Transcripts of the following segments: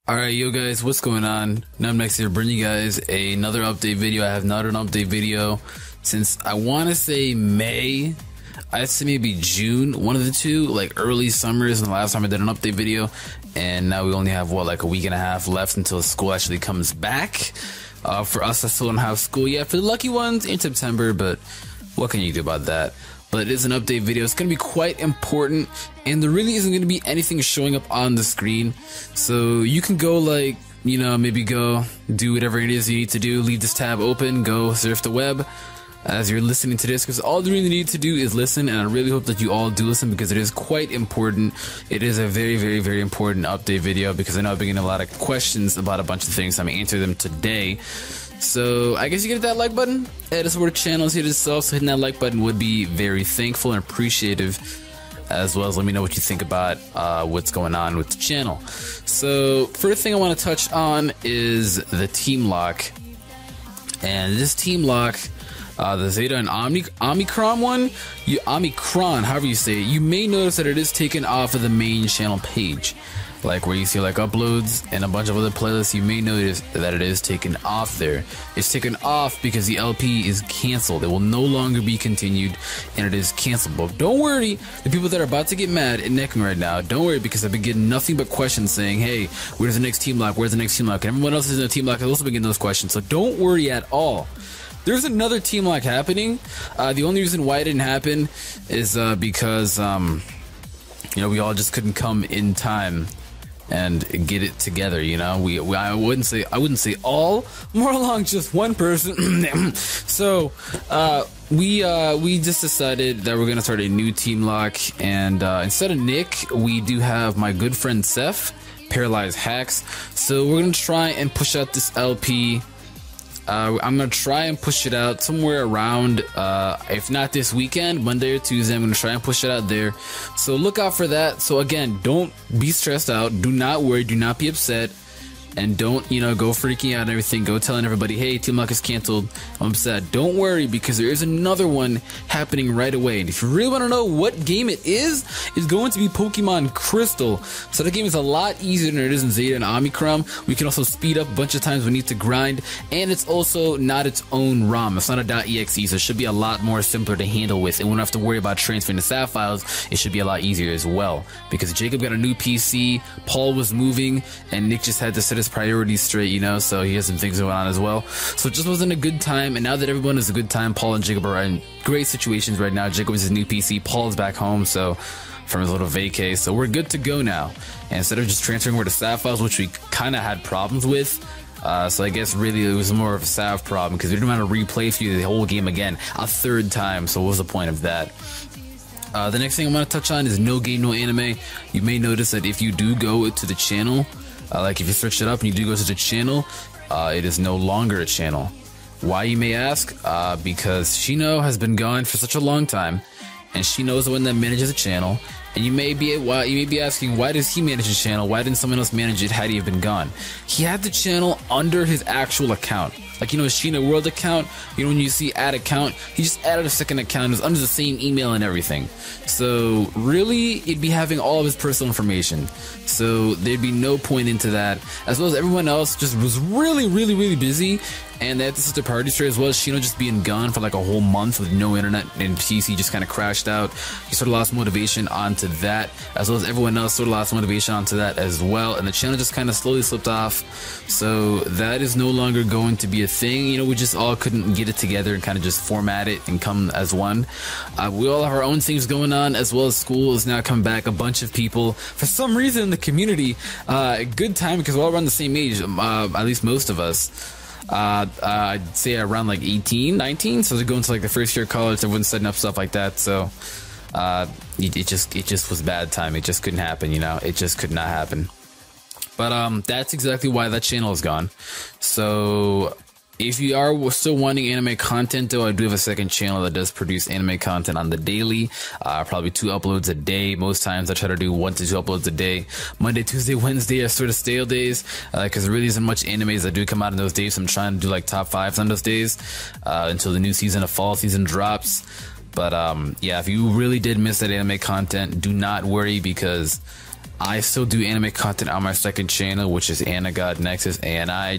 Alright, yo guys, what's going on? NumbNexus here, bringing you guys another update video. I have not an update video since I want to say May. I'd say maybe June, one of the two, like early summers, and the last time I did an update video. And now we only have, what, like a week and a half left until school actually comes back. For us, I still don't have school yet. For the lucky ones, in September, but what can you do about that? But it is an update video. It's going to be quite important, and there really isn't going to be anything showing up on the screen. So you can go, like, you know, maybe go do whatever it is you need to do. Leave this tab open, go surf the web as you're listening to this, because all you really need to do is listen, and I really hope that you all do listen because it is quite important. It is a very, very, very important update video because I know I've been getting a lot of questions about a bunch of things. So I'm going to answer them today. So I guess you get that like button. It is where the channel is hit itself, so hitting that like button would be very thankful and appreciative, as well as let me know what you think about what's going on with the channel. So first thing I want to touch on is the Teamlocke, and this Teamlocke, the Zeta and Omicron one, Omicron, however you say it, you may notice that it is taken off of the main channel page. Like where you see like uploads and a bunch of other playlists, you may notice that it is taken off there. It's taken off because the LP is canceled. It will no longer be continued, and it is canceled. But don't worry, the people that are about to get mad and necking right now, don't worry, because I've been getting nothing but questions saying, hey, where's the next Teamlocke? Where's the next Teamlocke? And everyone else is in a Teamlocke has also been getting those questions. So don't worry at all. There's another Teamlocke happening. The only reason why it didn't happen is because you know, we all just couldn't come in time and get it together, you know. I wouldn't say all, more along just one person. So we just decided that we're gonna start a new Teamlocke, and instead of Nick, we do have my good friend Seth, Paralyzed Hacks. So we're gonna try and push out this LP. I'm gonna try and push it out somewhere around, if not this weekend, Monday or Tuesday. I'm gonna try and push it out there, so look out for that. So again, don't be stressed out, do not worry, do not be upset, and don't, you know, go freaking out and everything, go telling everybody, hey, Teamlocke is canceled, I'm upset. Don't worry, because there is another one happening right away, and if you really want to know what game it is, it's going to be Pokemon Crystal. So that game is a lot easier than it is in Zeta and Omicron. We can also speed up a bunch of times we need to grind, and it's also not its own ROM. It's not a .exe, so it should be a lot more simpler to handle with, and we don't have to worry about transferring the SAV files. It should be a lot easier as well, because Jacob got a new PC, Paul was moving, and Nick just had to set his priorities straight, you know, so he has some things going on as well. So it just wasn't a good time, and now that everyone is a good time, Paul and Jacob are in great situations right now. Jacob is his new PC, Paul's back home, so from his little vacay, so we're good to go now. And instead of just transferring over to SAV files, which we kind of had problems with, so I guess really it was more of a SAV problem, because we didn't want to replay through the whole game again a third time, so what was the point of that? The next thing I'm going to touch on is No Game No Anime. You may notice that if you do go to the channel, like if you search it up and you do go to the channel, it is no longer a channel. Why, you may ask? Because Shino has been gone for such a long time, and Shino is the one that manages the channel. And you may be asking, why does he manage the channel? Why didn't someone else manage it had he been gone? He had the channel under his actual account. Like, you know, his Shino World account, you know, when you see add account, he just added a second account. It was under the same email and everything. So really, it'd be having all of his personal information. So there'd be no point into that. As well as everyone else just was really, really, really busy. And they had to set their priorities straight, as well as Shino just being gone for like a whole month with no internet, and PC just kind of crashed out. He sort of lost motivation onto that, as well as everyone else sort of lost motivation onto that as well. And the channel just kind of slowly slipped off. So that is no longer going to be a thing. You know, we just all couldn't get it together and kind of just format it and come as one. We all have our own things going on, as well as school is now coming back. A bunch of people, for some reason in the community, good time, because we're all around the same age, at least most of us. I'd say around like 18, 19, so they're going to like the first year of college, everyone's setting up stuff like that, so it just was bad time. It just couldn't happen, you know, it just could not happen. But that's exactly why that channel is gone. So if you are still wanting anime content, though, I do have a second channel that does produce anime content on the daily, probably 2 uploads a day. Most times I try to do 1 to 2 uploads a day. Monday, Tuesday, Wednesday are sort of stale days, because there really isn't much animes that do come out in those days, so I'm trying to do like top 5s on those days, until the new season of fall season drops. But yeah, if you really did miss that anime content, do not worry, because I still do anime content on my second channel, which is NumbNexus, ANI,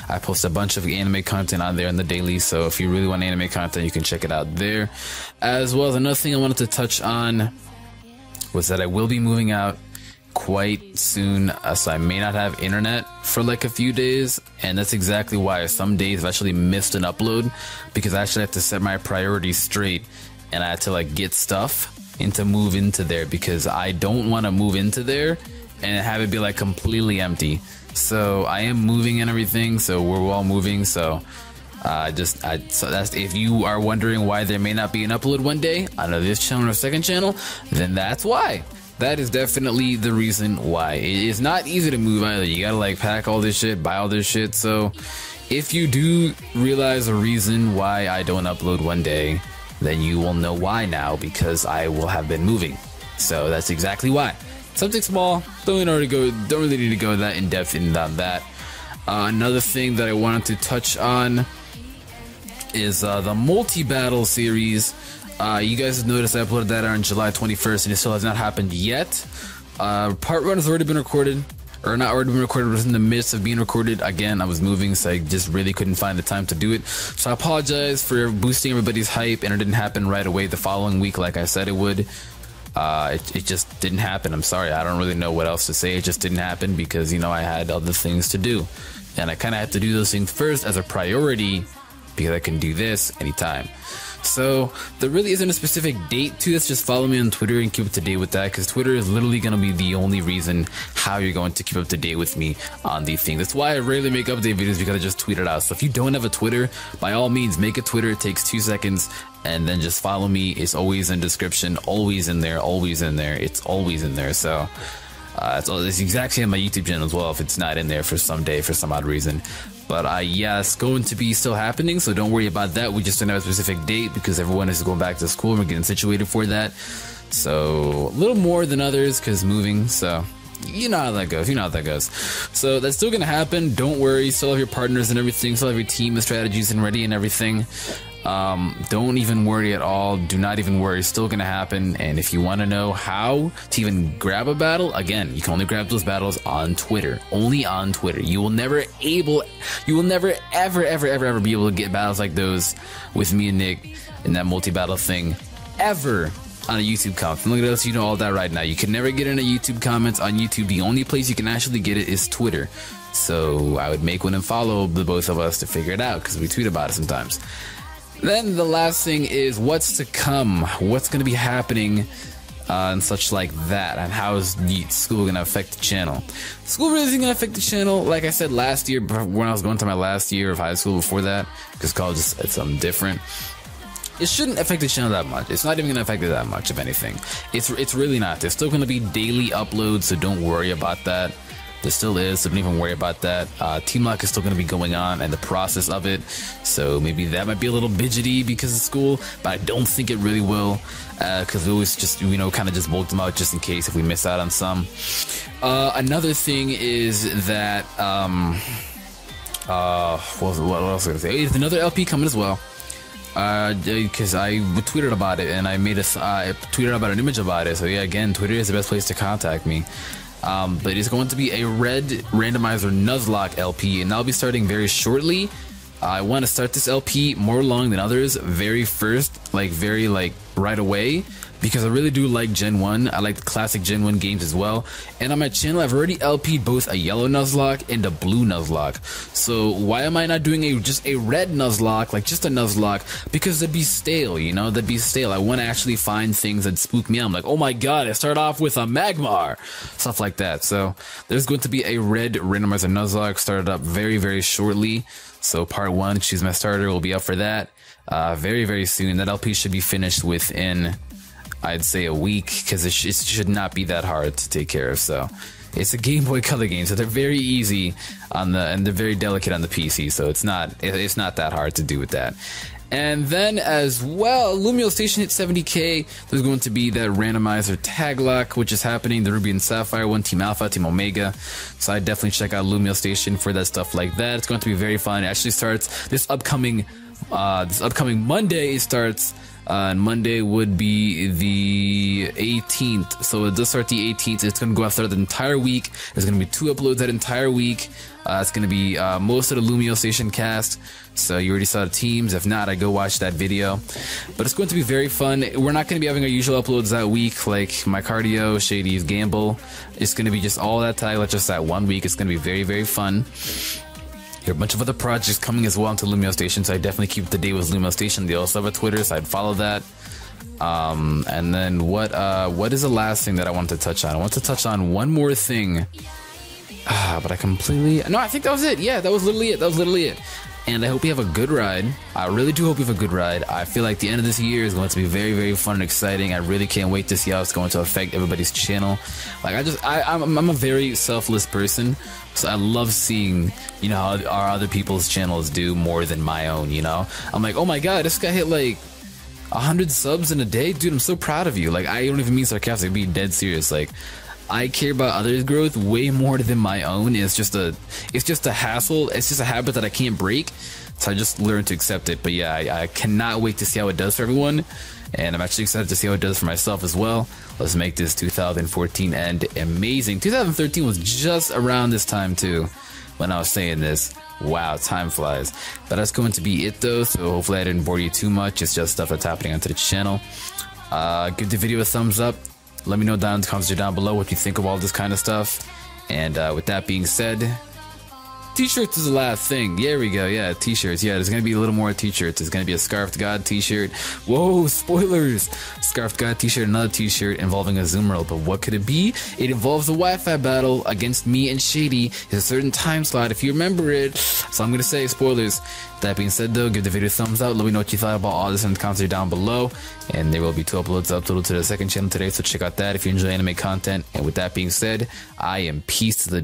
I post a bunch of anime content on there on the daily, so if you really want anime content, you can check it out there. As well as another thing I wanted to touch on was that I will be moving out quite soon, so I may not have internet for like a few days, and that's exactly why some days I've actually missed an upload, because I actually have to set my priorities straight, and I had to like get stuff and to move into there, because I don't want to move into there and have it be like completely empty. So I am moving and everything, so we're all moving, so so that's, if you are wondering why there may not be an upload one day on this channel or second channel, then that's why. That is definitely the reason why. It is not easy to move either. You gotta like pack all this shit, buy all this shit. So if you do realize a reason why I don't upload one day, then you will know why now, because I will have been moving. So that's exactly why. Something small, don't really need to go that in depth on that. Another thing that I wanted to touch on is the multi-battle series. You guys have noticed I uploaded that on July 21st, and it still has not happened yet. Part 1 has already been recorded, or not already been recorded, but was in the midst of being recorded. Again, I was moving, so I just really couldn't find the time to do it. So I apologize for boosting everybody's hype, and it didn't happen right away the following week like I said it would. It just didn't happen. I'm sorry, I don't really know what else to say. It just didn't happen because, you know, I had other things to do, and I kind of had to do those things first as a priority, because I can do this anytime. So there really isn't a specific date to this. Just follow me on Twitter and keep up to date with that, because Twitter is literally going to be the only reason how you're going to keep up to date with me on these things. That's why I rarely make update videos, because I just tweet it out. So if you don't have a Twitter, by all means make a Twitter. It takes 2 seconds, and then just follow me. It's always in description, always in there, always in there. It's always in there. So it's exactly on my YouTube channel as well, if it's not in there for some day for some odd reason. But yeah, it's going to be still happening, so don't worry about that. We just don't have a specific date, because everyone is going back to school and we're getting situated for that. So a little more than others, because moving, so you know how that goes. So that's still gonna happen, don't worry. Still have your partners and everything, still have your team and strategies and ready and everything. Don't even worry at all. Do not even worry. It's still gonna happen. And if you want to know how to even grab a battle, again, you can only grab those battles on Twitter. Only on Twitter. You will never ever be able to get battles like those with me and Nick in that multi-battle thing ever on a YouTube comment. Look at us, you know all that right now. You can never get in a YouTube comments on YouTube. The only place you can actually get it is Twitter. So I would make one and follow the both of us to figure it out, because we tweet about it sometimes. Then the last thing is what's to come, what's going to be happening, and such like that, and how is school going to affect the channel. School really isn't going to affect the channel. Like I said last year, when I was going to my last year of high school before that, because college is something different. It shouldn't affect the channel that much. It's not even going to affect it that much, if anything. It's really not. There's still going to be daily uploads, so don't worry about that. There still is, so don't even worry about that. Teamlocke is still going to be going on and the process of it, so maybe that might be a little fidgety because of school, but I don't think it really will, because we always just, you know, kind of just bulk them out just in case if we miss out on some. Another thing is that, what else was I going to say? There's another LP coming as well. Because I tweeted about it, and I tweeted about an image about it. So yeah, again, Twitter is the best place to contact me. But it's going to be a red randomizer Nuzlocke LP, and I'll be starting very shortly. I want to start this LP more long than others, very right away, because I really do like Gen 1. I like the classic Gen 1 games as well. And on my channel, I've already LP'd both a yellow Nuzlocke and a blue Nuzlocke. So why am I not doing just a red Nuzlocke, like just a Nuzlocke? Because that'd be stale, you know, that'd be stale. I want to actually find things that spook me out. I'm like, oh my god, I start off with a Magmar, stuff like that. So there's going to be a red randomizer Nuzlocke started up very, very shortly. So part 1, choose my starter, will be up for that very, very soon. That LP should be finished within, I'd say, a week, because it should not be that hard to take care of. So it's a Game Boy Color game, so they're very easy and they're very delicate on the PC. So it's not that hard to do with that. And then as well, Lumiose Station hit 70k. There's going to be that randomizer tag lock, which is happening. The Ruby and Sapphire one, Team Alpha, Team Omega. So I definitely check out Lumiose Station for that stuff like that. It's going to be very fun. It actually starts this upcoming Monday. It starts And Monday would be the 18th. So it does start the 18th. It's going to go after the entire week. There's going to be 2 uploads that entire week. It's going to be most of the Lumiose Station cast. So you already saw the teams. If not, I go watch that video. But it's going to be very fun. We're not going to be having our usual uploads that week, like my cardio, Shady's gamble. It's going to be just all that title, just that 1 week. It's going to be very, very fun. There are a bunch of other projects coming as well into Lumiose Station, so I definitely keep the day with Lumiose Station. They also have a Twitter, so I'd follow that. And then what is the last thing that I want to touch on? I want to touch on one more thing. But I completely... No, I think that was it. Yeah, that was literally it. That was literally it. And I hope you have a good ride. I really do hope you have a good ride. I feel like the end of this year is going to be very, very fun and exciting. I really can't wait to see how it's going to affect everybody's channel. Like, I'm a very selfless person, so I love seeing, you know, how our other people's channels do more than my own, you know? I'm like, oh my god, this guy hit like 100 subs in a day? Dude, I'm so proud of you. Like, I don't even mean sarcastic, I'm being dead serious. Like, I care about others' growth way more than my own. It's just a hassle. It's just a habit that I can't break. So I just learned to accept it. But yeah, I cannot wait to see how it does for everyone. And I'm actually excited to see how it does for myself as well. Let's make this 2014 end amazing. 2013 was just around this time too, when I was saying this. Wow, time flies. But that's going to be it though. So hopefully I didn't bore you too much. It's just stuff that's happening onto the channel. Give the video a thumbs up. Let me know down in the comments down below what you think of all this kind of stuff. And with that being said, t-shirts is the last thing. There we go. Yeah, t-shirts. Yeah, there's going to be a little more t-shirts. There's going to be a Scarfed God t-shirt. Whoa, spoilers. Scarfed God t-shirt, another t-shirt involving a Zoom reel. But what could it be? It involves a Wi-Fi battle against me and Shady. It's a certain time slot if you remember it. So I'm going to say spoilers. That being said though, give the video a thumbs up. Let me know what you thought about all this in the comments down below. And there will be 2 uploads uploaded to the second channel today, so check out that if you enjoy anime content. And with that being said, I am peace to the